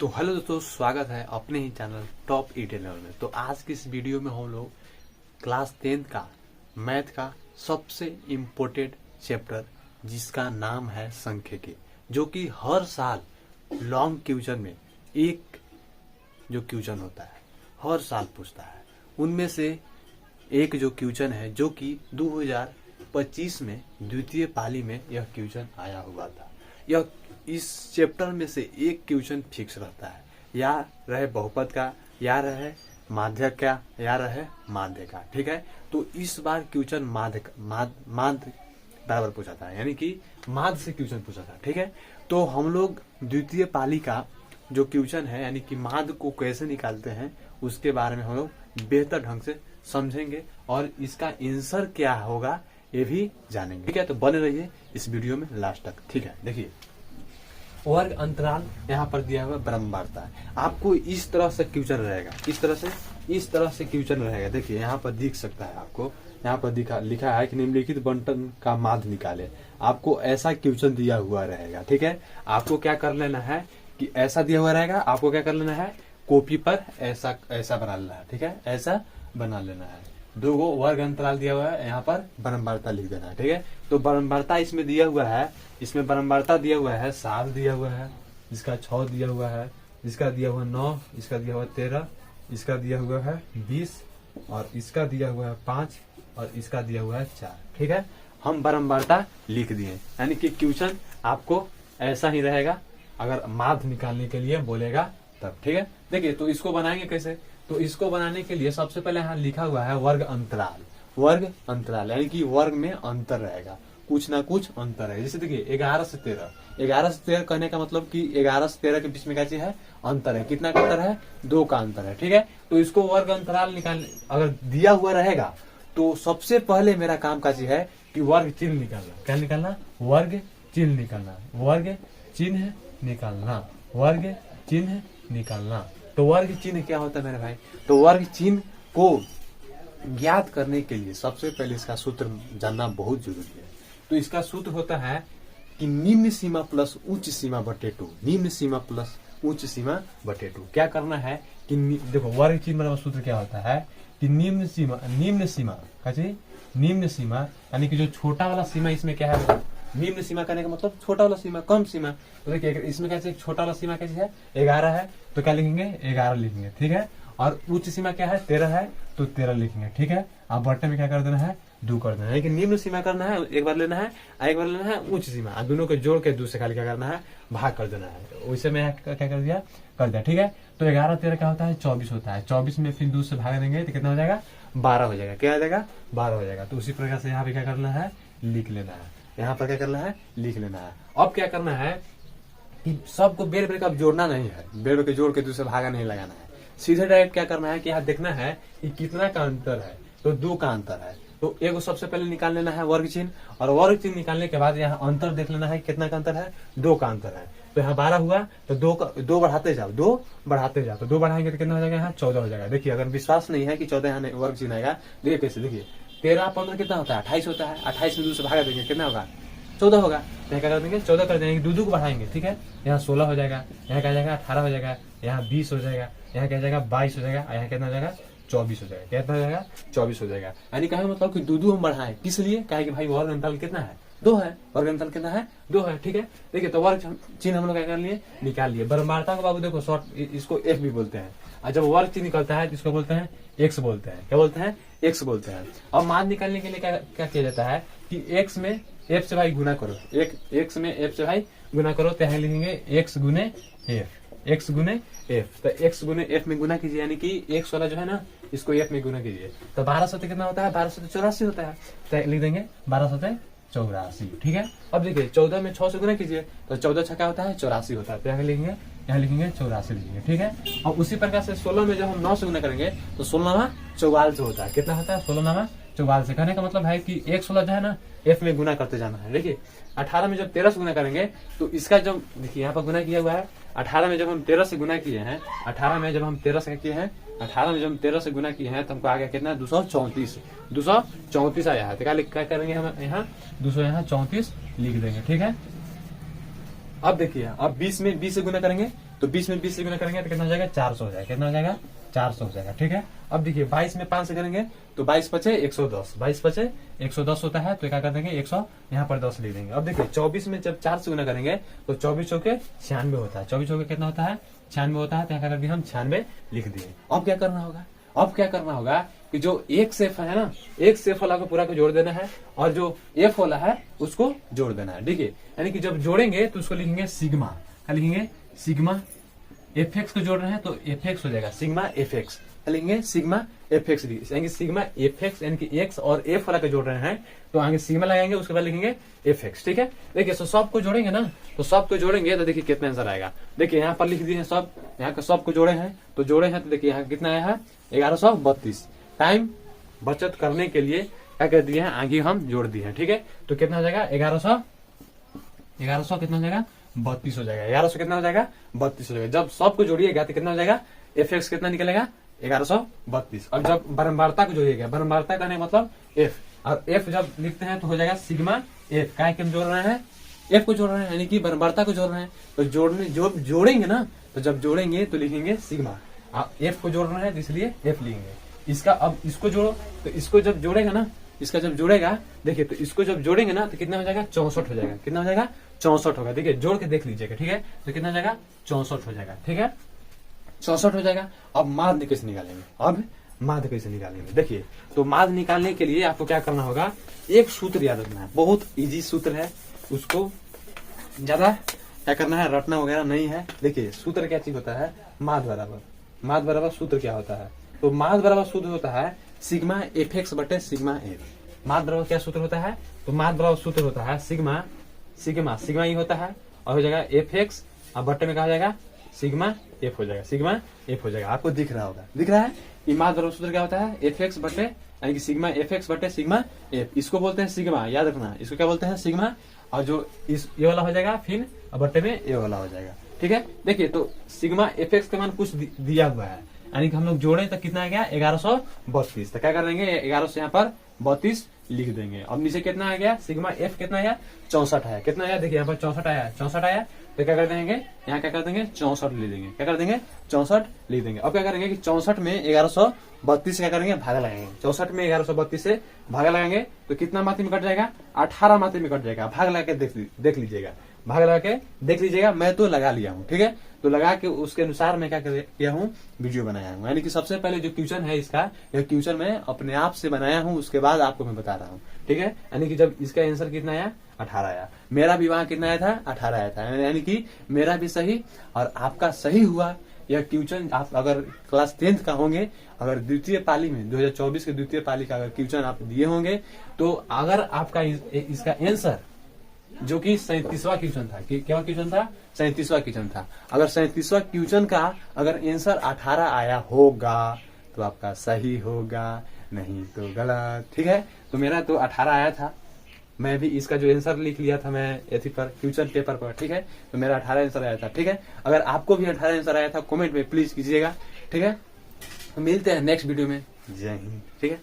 तो हेलो दोस्तों, स्वागत है अपने ही चैनल टॉप ई-टेलर में। तो आज की इस वीडियो में हम लोग क्लास 10 का मैथ का सबसे इम्पोर्टेंट चैप्टर जिसका नाम है सांख्यिकी, जो कि हर साल लॉन्ग क्वेश्चन में एक जो क्वेश्चन होता है हर साल पूछता है। उनमें से एक जो क्वेश्चन है जो कि 2025 में द्वितीय पाली में यह क्वेश्चन आया हुआ था। यह इस चैप्टर में से एक क्वेश्चन फिक्स रहता है, या रहे बहुपद का, या रहे माध्यक का, या रहे माध्य का। ठीक है, तो इस बार क्वेश्चन माध्य बराबर पूछा था, यानी कि माध्य से क्वेश्चन पूछा था। ठीक है, तो हम लोग द्वितीय पाली का जो क्वेश्चन है यानी कि माध्य को कैसे निकालते हैं उसके बारे में हम लोग बेहतर ढंग से समझेंगे और इसका आंसर क्या होगा ये भी जानेंगे। ठीक है, तो बने रहिए इस वीडियो में लास्ट तक। ठीक है, देखिए वर्ग अंतराल यहाँ पर दिया हुआ ब्रह्मवार्ता है। आपको इस तरह से क्वेश्चन रहेगा, इस तरह से क्वेश्चन रहेगा। देखिए यहाँ पर दिख सकता है, आपको यहाँ पर लिखा है कि निम्नलिखित बंटन का माध्य निकाले। आपको ऐसा क्वेश्चन दिया हुआ रहेगा। ठीक है, आपको क्या कर लेना है कि ऐसा दिया हुआ रहेगा, आपको क्या कर लेना है कॉपी पर ऐसा बना लेना है। ठीक है, ऐसा बना लेना है। दो गो वर्ग अंतराल दिया हुआ है, यहाँ पर ब्रह्मवार्ता लिख देना है। ठीक है, तो ब्रह्मवार्ता इसमें दिया हुआ है, इसमें ब्रह्मवार्ता दिया हुआ है 7 दिया हुआ है, इसका 6 दिया हुआ है, इसका दिया हुआ 9, इसका दिया हुआ 13, इसका दिया हुआ है 20 और इसका दिया हुआ है 5 और इसका दिया हुआ है 4। ठीक है, हम ब्रह्मवार्ता लिख दिए, यानी कि क्वेश्चन आपको ऐसा ही रहेगा अगर माध्य निकालने के लिए बोलेगा तब। ठीक है, देखिए तो इसको बनाएंगे कैसे। तो इसको बनाने के लिए सबसे पहले यहाँ लिखा हुआ है वर्ग अंतराल यानी कि वर्ग में अंतर रहेगा, कुछ ना कुछ अंतर है। जैसे देखिए 11 से 13 कहने का मतलब कि 11 से 13 के बीच में क्या चीज है, अंतर है। कितना का अंतर है, 2 का अंतर है। ठीक है, तो इसको वर्ग अंतराल निकाल अगर दिया हुआ रहेगा तो सबसे पहले मेरा काम का चीज है कि वर्ग चिन्ह निकालना। क्या निकालना, वर्ग चिन्ह निकालना, वर्ग चिन्ह निकालना, वर्ग चिन्ह निकालना। तो वर्ग चिन्ह क्या होता है मेरे भाई, तो वर्ग चिन्ह को ज्ञात करने के लिए सबसे पहले इसका सूत्र जानना बहुत जरूरी है। तो इसका सूत्र होता है कि निम्न सीमा प्लस उच्च सीमा बटे 2, निम्न सीमा प्लस उच्च सीमा बटे 2। क्या करना है कि देखो वर्ग चिन्ह मतलब सूत्र क्या होता है कि निम्न सीमा यानी कि जो छोटा वाला सीमा इसमें क्या है, निम्न सीमा करने का मतलब छोटा वाला सीमा, कम सीमा। तो देखिए इसमें कैसे छोटा वाला सीमा कैसे है 11 है, तो क्या लिखेंगे 11 लिखेंगे। ठीक है, और उच्च सीमा क्या है 13 है, तो 13 लिखेंगे। ठीक है, अब बटे में क्या कर देना है 2 कर देना है। लेकिन निम्न सीमा करना है एक बार लेना है, एक बार लेना है उच्च सीमा, दोनों के जोड़ के 2 से खाली क्या करना है भाग कर देना है। वैसे में क्या कर दिया ठीक है, तो 11 13 क्या होता है 24 होता है। 24 में फिर 2 से भाग देंगे तो कितना हो जाएगा 12 हो जाएगा। क्या आ जाएगा 12 हो जाएगा। तो उसी प्रकार से यहाँ पे क्या करना है लिख लेना है, यहाँ पर क्या करना है लिख लेना है। अब क्या करना है कि सबको बेर बेर का जोड़ना नहीं है, बेर के जोड़ के दूसरे भागा नहीं लगाना है, सीधे डायरेक्ट क्या करना है कि यहाँ देखना है कि कितना का अंतर है, तो 2 का अंतर है। तो एक सबसे पहले निकाल लेना है वर्ग चिन्ह, और वर्ग चिन्ह निकालने के बाद यहाँ अंतर देख लेना है कितना का अंतर है, 2 का अंतर है। तो यहाँ 12 हुआ तो 2 बढ़ाते जाओ, 2 बढ़ाते जाओ, तो 2 बढ़ाएंगे तो कितना हो जाएगा यहाँ 14 हो जाएगा। देखिए अगर विश्वास नहीं है कि 14 यहाँ वर्ग चिन्ह आएगा, देखिए कैसे, देखिए 13 15 कितना होता है 28 होता है, 28 में 2 से भागा देंगे कितना होगा 14 होगा। तो क्या कर देंगे 14 कर देंगे, 2 को बढ़ाएंगे। ठीक है, यहाँ 16 हो जाएगा, यहाँ क्या जाएगा 18 हो जाएगा, यहाँ 20 हो जाएगा, यहाँ क्या जाएगा 22 हो जाएगा, यहाँ कितना हो जाएगा 24 हो जाएगा। कितना हो जाएगा 24 हो जाएगा। यानी कहे मतलब कि 2 हम बढ़ाएं, किस लिए, कहे कि भाई वर्ग अंतराल कितना है 2 है, वर्ग अंतराल कितना है 2 है। ठीक है, देखिए तो वर्ग चिन्ह हम लोग क्या कर लिए निकाल लिए। ब्रह्मवार्ता को बाबू देखो शॉर्ट इसको F भी बोलते हैं, और जब वर्ग चिन्ह निकलता है तो इसको बोलते हैं X बोलते हैं। क्या बोलते हैं X बोलते हैं। और मान निकालने के लिए क्या किया जाता है कि X में F से भाई गुना करो, X में F से भाई गुना करो, तो यहाँ लिखेंगे X गुने F। तो X गुने F में गुना कीजिए, यानी कि X वाला जो है ना इसको F में गुना कीजिए, तो 12 सौ कितना होता है 12 सौ 84 होता है, तो लिख देंगे 12 सौ 84। ठीक है, अब देखिए 14 में 6 से गुना कीजिए तो 14 छक्का होता है 84 होता है, तो यहाँ लिखेंगे 84 लिखेंगे। ठीक है, और उसी प्रकार से 16 में जब हम 9 से गुना करेंगे तो 16 44 होता है। कितना होता है 16 44। कहने का मतलब है कि 16 जो है ना F में गुना करते जाना है। देखिए 18 में जब 13 से गुना करेंगे तो इसका जब देखिए यहाँ पर गुना किया हुआ है, 18 में जब हम 13 से गुना किए हैं, 18 में जब हम 13 से किए हैं, 18 में जब हम 13 से गुना किए हैं तो हमको आ गया कितना 234 आया है। तो क्या करेंगे हम यहाँ 234 लिख देंगे। ठीक है, अब देखिए अब 20 में 20 से गुना करेंगे तो 20 में 20 से गुना करेंगे तो कितना हो जाएगा 400 हो जाएगा। कितना हो जाएगा 400 हो जाएगा। ठीक है, अब देखिए 22 में 5 से करेंगे तो 22 बचे 110, 22 बचे 110 होता है तो क्या कर देंगे 100 यहाँ पर 10 लिख देंगे। अब देखिए 24 में जब 4 से गुना करेंगे तो 24 चौके 96 होता है। 24 चौके कितना होता है 96 होता है, तो यहाँ कर दिए हम 96 लिख दिए। अब क्या करना होगा, अब क्या करना होगा कि जो एक सेफ है ना, एक सेफ वाला को पूरा को जोड़ देना है और जो एफ वाला है उसको जोड़ देना है। ठीक है, यानी कि जब जोड़ेंगे तो उसको लिखेंगे सिग्मा, क्या लिखेंगे सिग्मा एफ एक्स को जोड़ रहे हैं तो एफ एक्स हो जाएगा सिग्मा एफ एक्स, लिखेंगे सिग्मा एफ एक्स, यानी सिग्मा एफ एक्स यानी कि एक्स और एफ वाला को जोड़ रहे हैं तो आगे सिग्मा लगाएंगे, उसके बाद लिखेंगे एफ एक्स। ठीक है, देखिए सब को जोड़ेंगे ना, तो सब को जोड़ेंगे तो देखिए कितना आंसर आएगा। देखिए यहाँ पर लिख दिए हैं सब, यहाँ का सब को जोड़े हैं तो जोड़े हैं तो देखिए यहाँ कितना आया है 1132। टाइम बचत करने के लिए क्या कर दिए हैं आगे हम जोड़ दिए हैं। ठीक है, तो कितना हो जाएगा 1100 कितना हो जाएगा 32 हो जाएगा। 1100 कितना हो जाएगा 32 हो जाएगा। जब सबको जोड़िएगा तो कितना हो जाएगा एफ एक्स कितना निकलेगा 1132। अब जब बारंबारता को जोड़िएगा, बारंबारता का नहीं मतलब एफ, और एफ जब लिखते हैं तो हो जाएगा सिग्मा एफ, क्या हम जोड़ रहे हैं एफ को जोड़ रहे हैं यानी कि बारंबारता को जोड़ रहे हैं। तो जोड़ने जो जोड़ेंगे ना, तो जब जोड़ेंगे तो लिखेंगे सिग्मा, एफ को जोड़ रहे हैं इसलिए एफ लिखेंगे। इसका अब इसको जोड़ो तो इसको जब जोड़ेगा ना, इसका जब जोड़ेगा देखिए तो इसको जब जोड़ेंगे ना तो कितना हो जाएगा 64 हो जाएगा। कितना हो जाएगा 64 होगा। देखिए जोड़ के देख लीजिएगा। ठीक है, तो कितना हो जाएगा 64 हो जाएगा। ठीक है, 64 हो जाएगा। अब माध्य कैसे निकालेंगे, अब माध्य कैसे निकालेंगे देखिए, तो माध्य निकालने के लिए आपको क्या करना होगा, एक सूत्र याद रखना है, बहुत इजी सूत्र है, उसको ज्यादा क्या करना है रटना वगैरह नहीं है। देखिए सूत्र क्या चीज होता है, माध्य बराबर, माध्य बराबर सूत्र क्या होता है, तो माध्य बराबर सूत्र होता है सिग्मा एफ एक्स बटे सिग्मा एफ। माध्य बराबर क्या सूत्र होता है, तो माध्य बराबर सूत्र होता है सिग्मा सिग्मा सिग्मा ही होता है और हो जाएगा एफ एक्स, अब बटे में कहा जाएगा सिग्मा एफ हो जाएगा, सिग्मा एफ हो जाएगा। आपको दिख रहा होगा, दिख रहा है कि माध्य बराबर सूत्र क्या होता है एफ एक्स बटे यानी कि सिग्मा एफ एक्स बटे सिग्मा एफ, इसको बोलते हैं सिग्मा, याद रखना इसको क्या बोलते हैं सिग्मा, और जो इस ये वाला हो जाएगा फिर बटे में ये वाला हो जाएगा। ठीक है, देखिए तो सिग्मा एफ एक्स का मान कुछ दिया हुआ है, यानी कि हम लोग जोड़े तो कितना आ गया 1132, तो क्या कर देंगे 1100 यहाँ पर 32 लिख देंगे। अब नीचे कितना आ गया सिग्मा एफ कितना आया 64 आया, कितना आया देखिए यहाँ पर 64 आया, 64 आया तो क्या कर देंगे यहाँ क्या कर देंगे 64 ले देंगे, क्या कर देंगे 64 लिख देंगे। अब क्या करेंगे कि 64 में 1132 क्या करेंगे भागा लगाएंगे, 64 में 1132 से भागा लगाएंगे तो कितना मात्रा में कट जाएगा 18 मात्रा में कट जाएगा। भाग लगा के देख लीजिएगा, भाग लगा के देख लीजिएगा, मैं तो लगा लिया हूँ। ठीक है, तो लगा के उसके अनुसार मैं क्या किया हूँ वीडियो बनाया हूँ, यानी कि सबसे पहले जो क्वेश्चन है इसका, यह क्वेश्चन मैं अपने आप से बनाया हूँ, उसके बाद आपको मैं बता रहा हूँ। ठीक है, यानी कि जब इसका आंसर कितना आया 18 आया, मेरा भी वहां कितना आया था 18 आया था, यानी कि मेरा भी सही और आपका सही हुआ। यह क्वेश्चन आप अगर क्लास 10th का होंगे, अगर द्वितीय पाली में 2024 के द्वितीय पाली का अगर क्वेश्चन आप दिए होंगे, तो अगर आपका इसका आंसर जो कि 37वां क्वेश्चन था, कि क्या क्वेश्चन था 37वां क्वेश्चन था, अगर 37वां क्वेश्चन का अगर आंसर 18 आया होगा तो आपका सही होगा, नहीं तो गलत। ठीक है, तो मेरा तो 18 आया था, मैं भी इसका जो आंसर लिख लिया था मैं एथी पर क्वेश्चन पेपर पर। ठीक है, तो मेरा 18 आंसर आया था। ठीक है, अगर आपको भी 18 आंसर आया था कमेंट में प्लीज कीजिएगा। ठीक है, तो मिलते हैं नेक्स्ट वीडियो में। जय हिंद। ठीक है।